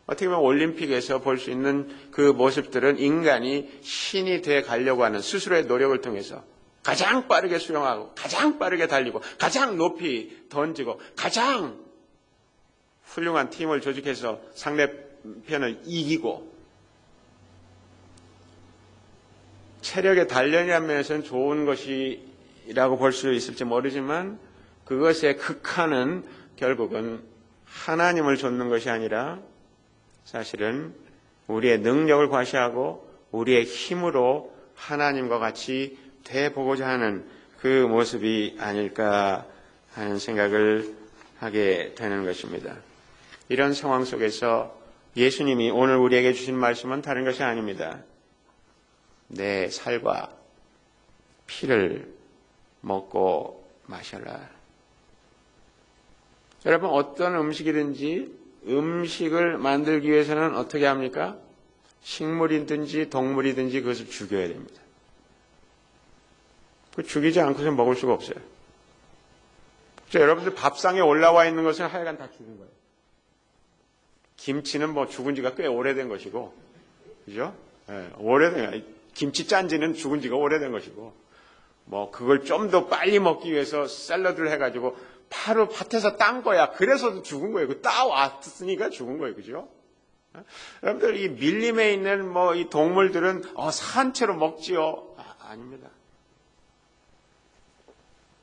어떻게 보면 올림픽에서 볼 수 있는 그 모습들은 인간이 신이 돼 가려고 하는 스스로의 노력을 통해서 가장 빠르게 수영하고, 가장 빠르게 달리고, 가장 높이 던지고, 가장 훌륭한 팀을 조직해서 상대편을 이기고, 체력의 단련이라는 면에서는 좋은 것이라고 볼 수 있을지 모르지만 그것의 극한은 결국은 하나님을 좇는 것이 아니라 사실은 우리의 능력을 과시하고 우리의 힘으로 하나님과 같이 돼보고자 하는 그 모습이 아닐까 하는 생각을 하게 되는 것입니다. 이런 상황 속에서 예수님이 오늘 우리에게 주신 말씀은 다른 것이 아닙니다. 내 살과 피를 먹고 마셔라. 여러분, 어떤 음식이든지 음식을 만들기 위해서는 어떻게 합니까? 식물이든지 동물이든지 그것을 죽여야 됩니다. 그 죽이지 않고서 먹을 수가 없어요. 여러분들 밥상에 올라와 있는 것은 하여간 다 죽은 거예요. 김치는 뭐 죽은 지가 꽤 오래된 것이고, 그죠? 네, 오래된, 김치 짠 지는 죽은 지가 오래된 것이고, 뭐 그걸 좀 더 빨리 먹기 위해서 샐러드를 해가지고 바로 밭에서 딴 거야. 그래서도 죽은 거예요. 그 따왔으니까 죽은 거예요. 그죠? 여러분들, 이 밀림에 있는 뭐 이 동물들은 산채로 먹지요. 아닙니다.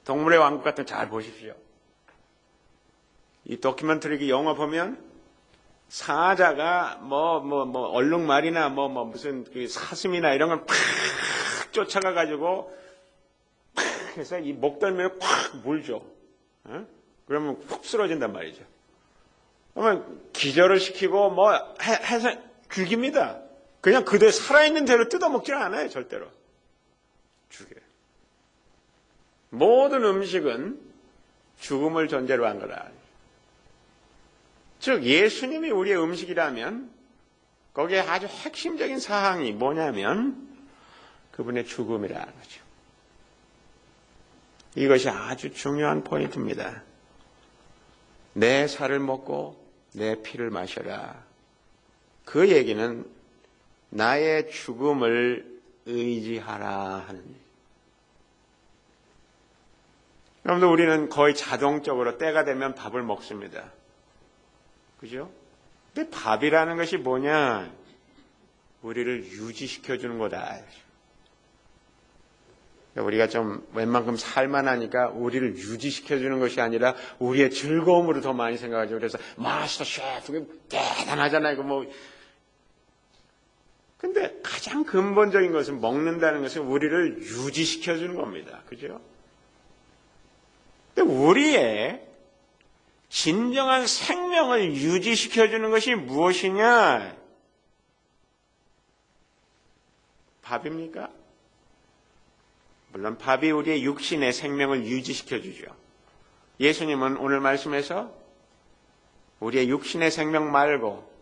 동물의 왕국 같은 거 잘 보십시오. 이 다큐멘터리 영화 보면 사자가 얼룩말이나 무슨 그 사슴이나 이런 걸 팍 쫓아가 가지고 팍 해서 이 목덜미를 팍 물죠. 그러면 훅 쓰러진단 말이죠. 그러면 기절을 시키고 해서 죽입니다. 그냥 그대로 살아있는 대로 뜯어먹지 않아요. 절대로. 죽여요. 모든 음식은 죽음을 전제로 한 거다. 즉 예수님이 우리의 음식이라면 거기에 아주 핵심적인 사항이 뭐냐면 그분의 죽음이라는 거죠. 이것이 아주 중요한 포인트입니다. 내 살을 먹고 내 피를 마셔라. 그 얘기는 나의 죽음을 의지하라 하는 얘기예요. 여러분들 우리는 거의 자동적으로 때가 되면 밥을 먹습니다. 그죠? 근데 밥이라는 것이 뭐냐? 우리를 유지시켜주는 거다. 우리가 좀 웬만큼 살만하니까 우리를 유지시켜주는 것이 아니라 우리의 즐거움으로 더 많이 생각하죠. 그래서 마스터 셰프 대단하잖아요. 근데 가장 근본적인 것은 먹는다는 것은 우리를 유지시켜주는 겁니다. 그죠? 근데 우리의 진정한 생명을 유지시켜주는 것이 무엇이냐? 밥입니까? 물론 밥이 우리의 육신의 생명을 유지시켜주죠. 예수님은 오늘 말씀에서 우리의 육신의 생명 말고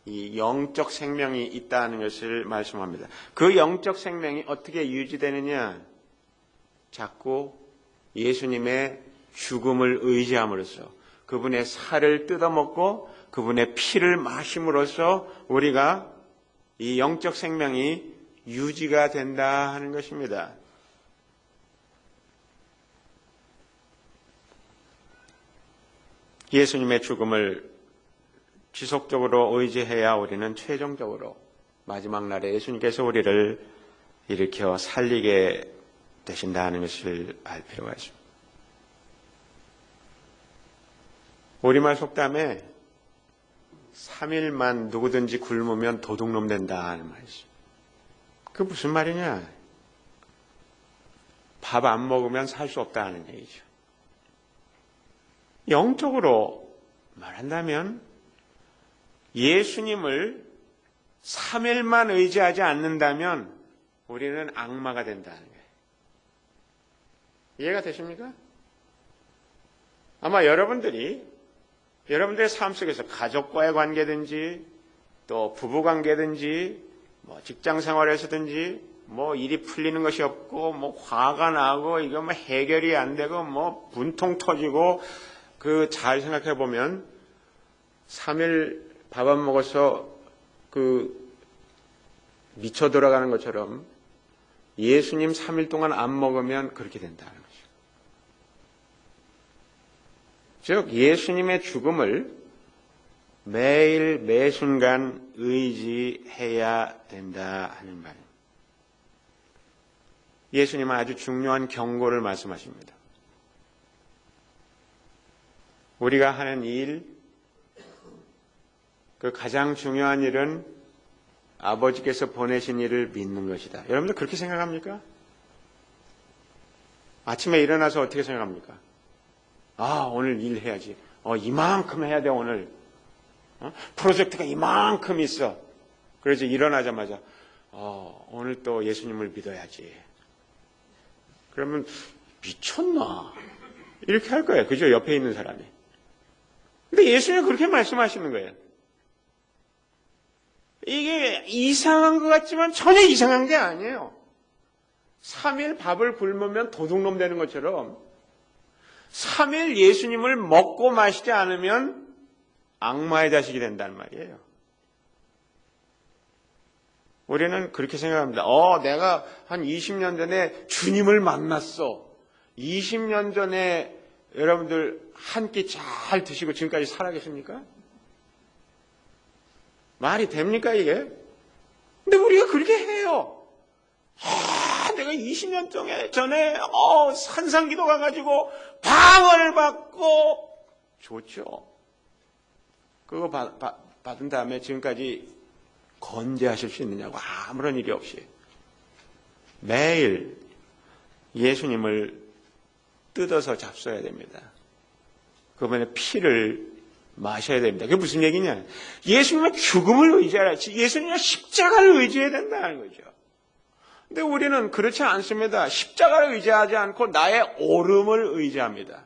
이 영적 생명이 있다는 것을 말씀합니다. 그 영적 생명이 어떻게 유지되느냐? 자꾸 예수님의 죽음을 의지함으로써 그분의 살을 뜯어먹고 그분의 피를 마심으로써 우리가 이 영적 생명이 유지가 된다 하는 것입니다. 예수님의 죽음을 지속적으로 의지해야 우리는 최종적으로 마지막 날에 예수님께서 우리를 일으켜 살리게 되신다는 것을 알 필요가 있습니다. 우리말 속담에 3일만 누구든지 굶으면 도둑놈 된다 하는 말이 있어요. 그게 무슨 말이냐? 밥 안 먹으면 살 수 없다는 얘기죠. 영적으로 말한다면 예수님을 3일만 의지하지 않는다면 우리는 악마가 된다는 거예요. 이해가 되십니까? 아마 여러분들의 삶 속에서 가족과의 관계든지 또 부부 관계든지 직장 생활에서든지 일이 풀리는 것이 없고 화가 나고 이거 해결이 안 되고 분통 터지고 잘 생각해 보면 3일 밥 안 먹어서 미쳐 들어가는 것처럼 예수님 3일 동안 안 먹으면 그렇게 된다는 거죠. 즉 예수님의 죽음을 매일 매순간 의지해야 된다 하는 말입니다. 예수님은 아주 중요한 경고를 말씀하십니다. 우리가 하는 일, 그 가장 중요한 일은 아버지께서 보내신 일을 믿는 것이다. 여러분들 그렇게 생각합니까? 아침에 일어나서 어떻게 생각합니까? 오늘 일해야지. 이만큼 해야 돼, 오늘. 프로젝트가 이만큼 있어. 그래서 일어나자마자, 오늘 또 예수님을 믿어야지. 그러면, 미쳤나? 이렇게 할 거예요. 그죠? 옆에 있는 사람이. 근데 예수님은 그렇게 말씀하시는 거예요. 이게 이상한 것 같지만 전혀 이상한 게 아니에요. 3일 밥을 굶으면 도둑놈 되는 것처럼 3일 예수님을 먹고 마시지 않으면 악마의 자식이 된다는 말이에요. 우리는 그렇게 생각합니다. 내가 한 20년 전에 주님을 만났어. 20년 전에 여러분들 한 끼 잘 드시고 지금까지 살아계십니까? 말이 됩니까 이게? 근데 우리가 그렇게 해요. 내가 20년 전에 산상기도 가가지고 방언을 받고 좋죠. 그거 받은 다음에 지금까지 건재하실 수 있느냐고 아무런 일이 없이 매일 예수님을 뜯어서 잡숴야 됩니다. 그분의 피를 마셔야 됩니다. 그게 무슨 얘기냐? 예수님은 죽음을 의지하라. 예수님은 십자가를 의지해야 된다는 거죠. 근데 우리는 그렇지 않습니다. 십자가를 의지하지 않고 나의 오름을 의지합니다.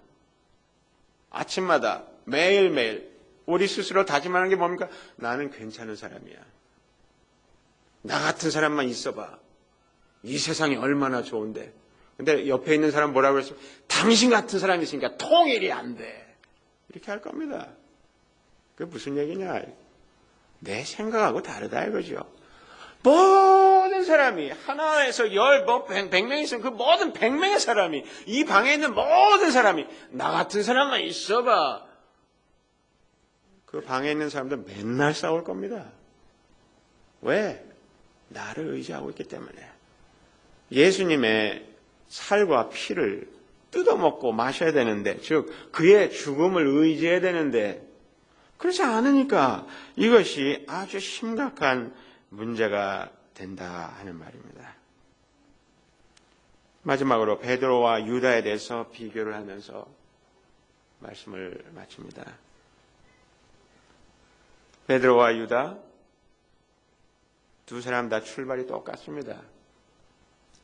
아침마다 매일매일 우리 스스로 다짐하는 게 뭡니까? 나는 괜찮은 사람이야. 나 같은 사람만 있어봐. 이 세상이 얼마나 좋은데. 근데 옆에 있는 사람 뭐라고 그랬어? 당신 같은 사람이 있으니까 통일이 안 돼. 이렇게 할 겁니다. 그게 무슨 얘기냐? 내 생각하고 다르다 이거죠. 모든 사람이 하나에서 100명이 있으면 그 모든 100명의 사람이 이 방에 있는 모든 사람이 나 같은 사람만 있어봐. 그 방에 있는 사람들 맨날 싸울 겁니다. 왜? 나를 의지하고 있기 때문에. 예수님의 살과 피를 뜯어먹고 마셔야 되는데, 즉 그의 죽음을 의지해야 되는데 그렇지 않으니까 이것이 아주 심각한 문제가 된다 하는 말입니다. 마지막으로 베드로와 유다에 대해서 비교를 하면서 말씀을 마칩니다. 베드로와 유다 두 사람 다 출발이 똑같습니다.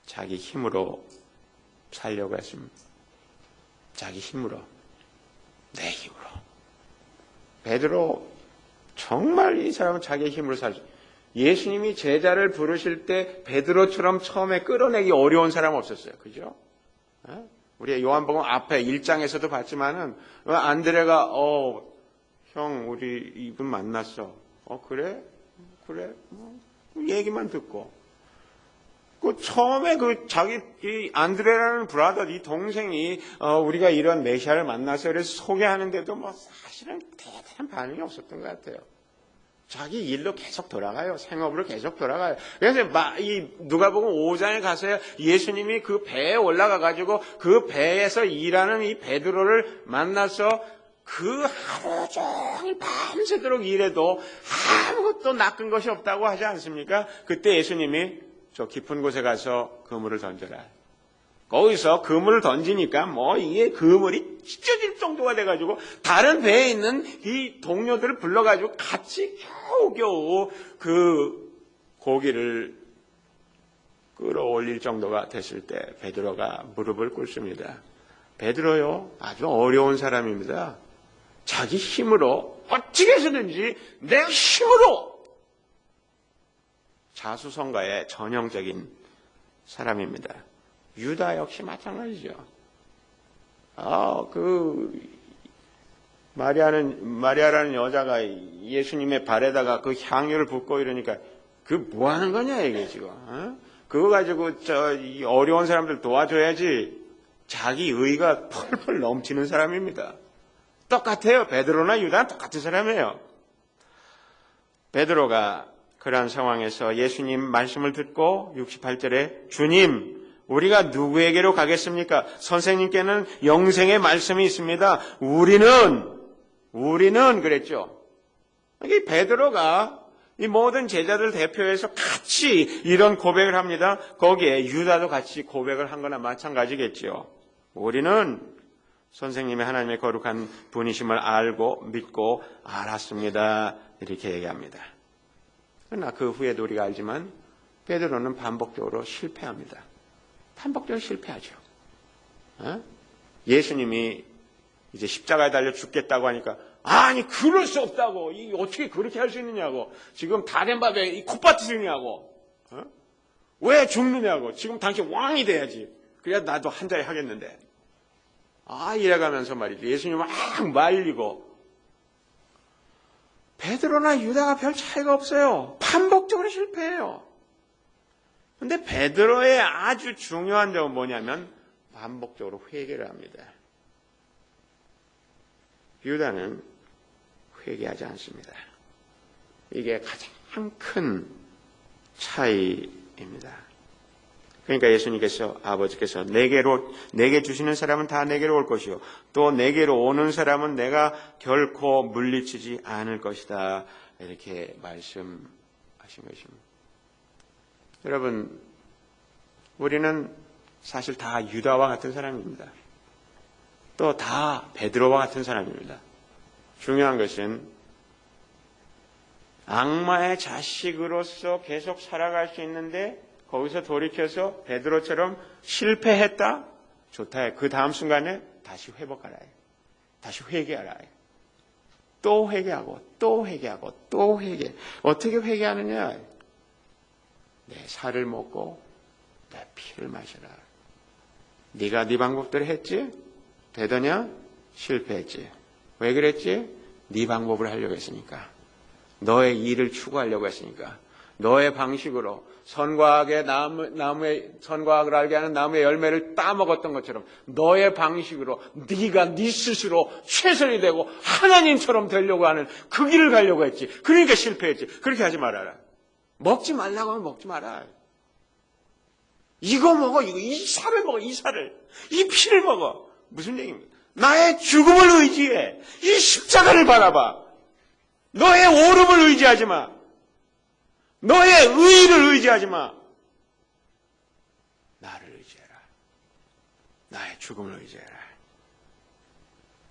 자기 힘으로 살려고 했습니다. 자기 힘으로, 내 힘으로. 베드로 정말 이 사람은 자기 힘으로 살죠. 예수님이 제자를 부르실 때 베드로처럼 처음에 끌어내기 어려운 사람 없었어요. 그죠? 우리 요한복음 앞에 1장에서도 봤지만은 안드레가 형 우리 이분 만났어. 그래? 얘기만 듣고. 그 처음에 자기 이 안드레라는 브라더, 이 동생이 우리가 이런 메시아를 만나서 그래서 소개하는데도 사실은 대단한 반응이 없었던 것 같아요. 자기 일로 계속 돌아가요. 생업으로 계속 돌아가요. 그래서 이 누가복음 5장에 가서야 예수님이 그 배에 올라가 가지고 그 배에서 일하는 이 베드로를 만나서 그 하루 종일 밤새도록 일해도 아무것도 낚은 것이 없다고 하지 않습니까? 그때 예수님이 저 깊은 곳에 가서 그물을 던져라. 거기서 그물을 던지니까 이게 그물이 찢어질 정도가 돼가지고 다른 배에 있는 이 동료들을 불러가지고 같이 겨우겨우 그 고기를 끌어올릴 정도가 됐을 때 베드로가 무릎을 꿇습니다. 베드로요, 아주 어려운 사람입니다. 자기 힘으로 어떻게 해서든지 내 힘으로 자수성가의 전형적인 사람입니다. 유다 역시 마찬가지죠. 마리아라는 여자가 예수님의 발에다가 그 향유를 붓고 이러니까 뭐 하는 거냐 이게 지금. 그거 가지고 이 어려운 사람들 도와줘야지. 자기 의가 펄펄 넘치는 사람입니다. 똑같아요. 베드로나 유다는 똑같은 사람이에요. 베드로가 그러한 상황에서 예수님 말씀을 듣고 68절에 주님, 우리가 누구에게로 가겠습니까? 선생님께는 영생의 말씀이 있습니다. 우리는 그랬죠. 이 베드로가 이 모든 제자들 대표해서 같이 이런 고백을 합니다. 거기에 유다도 같이 고백을 한 거나 마찬가지겠죠. 우리는 선생님의 하나님의 거룩한 분이심을 알고 믿고 알았습니다. 이렇게 얘기합니다. 그러나 그 후에도 우리가 알지만 베드로는 반복적으로 실패합니다. 반복적으로 실패하죠. 예수님이 이제 십자가에 달려 죽겠다고 하니까 아니 그럴 수 없다고. 어떻게 그렇게 할 수 있느냐고. 지금 다 된 밥에 이 콧바트리냐고. 왜 죽느냐고. 지금 당신 왕이 돼야지. 그래야 나도 한 자리 하겠는데. 이래가면서 말이죠. 예수님 막 말리고. 베드로나 유다가 별 차이가 없어요. 반복적으로 실패해요. 근데 베드로의 아주 중요한 점은 뭐냐면 반복적으로 회개를 합니다. 유다는 회개하지 않습니다. 이게 가장 큰 차이입니다. 그러니까 예수님께서 아버지께서 내게 주시는 사람은 다 내게로 올 것이요 또 내게로 오는 사람은 내가 결코 물리치지 않을 것이다. 이렇게 말씀하신 것입니다. 여러분, 우리는 사실 다 유다와 같은 사람입니다. 또 다 베드로와 같은 사람입니다. 중요한 것은 악마의 자식으로서 계속 살아갈 수 있는데 거기서 돌이켜서 베드로처럼 실패했다? 좋다. 그 다음 순간에 다시 회복하라. 다시 회개하라. 또 회개하고 또 회개하고 또 회개. 어떻게 회개하느냐? 내 살을 먹고 내 피를 마셔라. 네가 네 방법대로 했지? 되더냐? 실패했지. 왜 그랬지? 네 방법을 하려고 했으니까. 너의 일을 추구하려고 했으니까. 너의 방식으로 선과악의 선과악을 알게 하는 나무의 열매를 따먹었던 것처럼 너의 방식으로 네가 네 스스로 최선이 되고 하나님처럼 되려고 하는 그 길을 가려고 했지. 그러니까 실패했지. 그렇게 하지 말아라. 먹지 말라고 하면 먹지 마라. 이거 먹어. 이 살을 먹어. 이 살을. 이 피를 먹어. 무슨 얘기입니까? 나의 죽음을 의지해. 이 십자가를 바라봐. 너의 오름을 의지하지 마. 너의 의의를 의지하지 마. 나를 의지해라. 나의 죽음을 의지해라.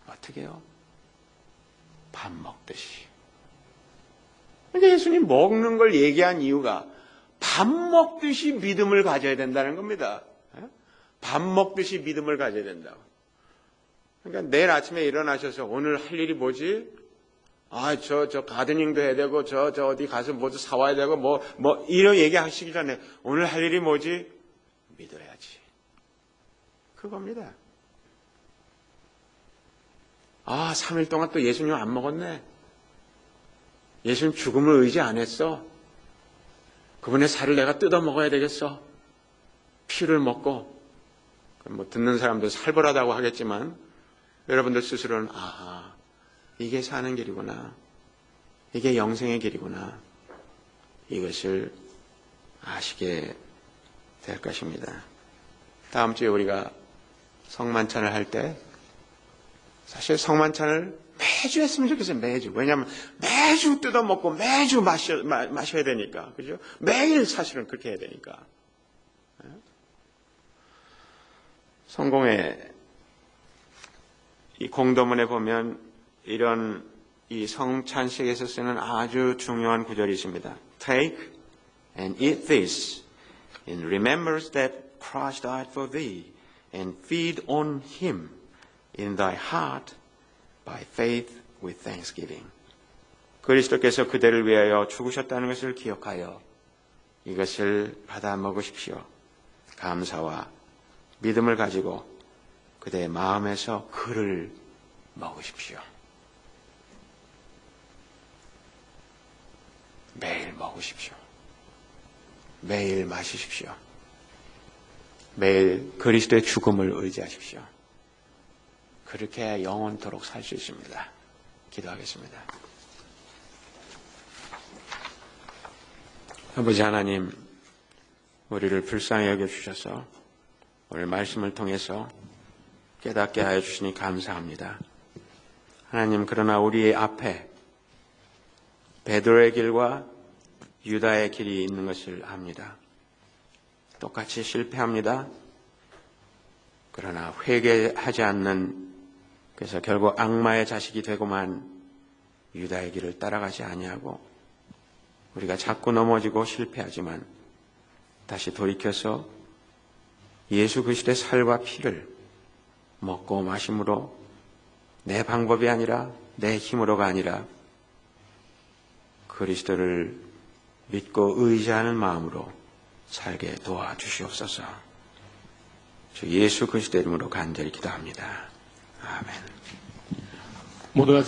어떻게 해요? 밥 먹듯이. 그러니까 예수님 먹는 걸 얘기한 이유가 밥 먹듯이 믿음을 가져야 된다는 겁니다. 밥 먹듯이 믿음을 가져야 된다고. 그러니까 내일 아침에 일어나셔서 오늘 할 일이 뭐지? 저 가드닝도 해야 되고, 저 어디 가서 뭐도 사와야 되고, 이런 얘기 하시기 전에 오늘 할 일이 뭐지? 믿어야지. 그겁니다. 3일 동안 또 예수님 안 먹었네. 예수님 죽음을 의지 안 했어. 그분의 살을 내가 뜯어 먹어야 되겠어. 피를 먹고, 듣는 사람들 살벌하다고 하겠지만, 여러분들 스스로는, 이게 사는 길이구나. 이게 영생의 길이구나. 이것을 아시게 될 것입니다. 다음 주에 우리가 성만찬을 할 때 사실 성만찬을 매주 했으면 좋겠어요. 매주. 왜냐하면 매주 뜯어먹고 매주 마셔야 되니까. 그죠? 매일 사실은 그렇게 해야 되니까. 성공의 이 공도문에 보면 이런 이 성찬식에서 쓰는 아주 중요한 구절이 있습니다. Take and eat this in remembrance that Christ died for thee and feed on him in thy heart by faith with thanksgiving. 그리스도께서 그대를 위하여 죽으셨다는 것을 기억하여 이것을 받아 먹으십시오. 감사와 믿음을 가지고 그대의 마음에서 그를 먹으십시오. 매일 먹으십시오. 매일 마시십시오. 매일 그리스도의 죽음을 의지하십시오. 그렇게 영원토록 살 수 있습니다. 기도하겠습니다. 아버지 하나님, 우리를 불쌍히 여겨주셔서 오늘 말씀을 통해서 깨닫게 하여 주시니 감사합니다. 하나님, 그러나 우리 앞에 베드로의 길과 유다의 길이 있는 것을 압니다. 똑같이 실패합니다. 그러나 회개하지 않는, 그래서 결국 악마의 자식이 되고만 유다의 길을 따라가지 아니하고 우리가 자꾸 넘어지고 실패하지만 다시 돌이켜서 예수 그리스도의 살과 피를 먹고 마심으로 내 방법이 아니라 내 힘으로가 아니라 그리스도를 믿고 의지하는 마음으로 살게 도와주시옵소서. 주 예수 그리스도의 이름으로 간절히 기도합니다. 아멘. 모두가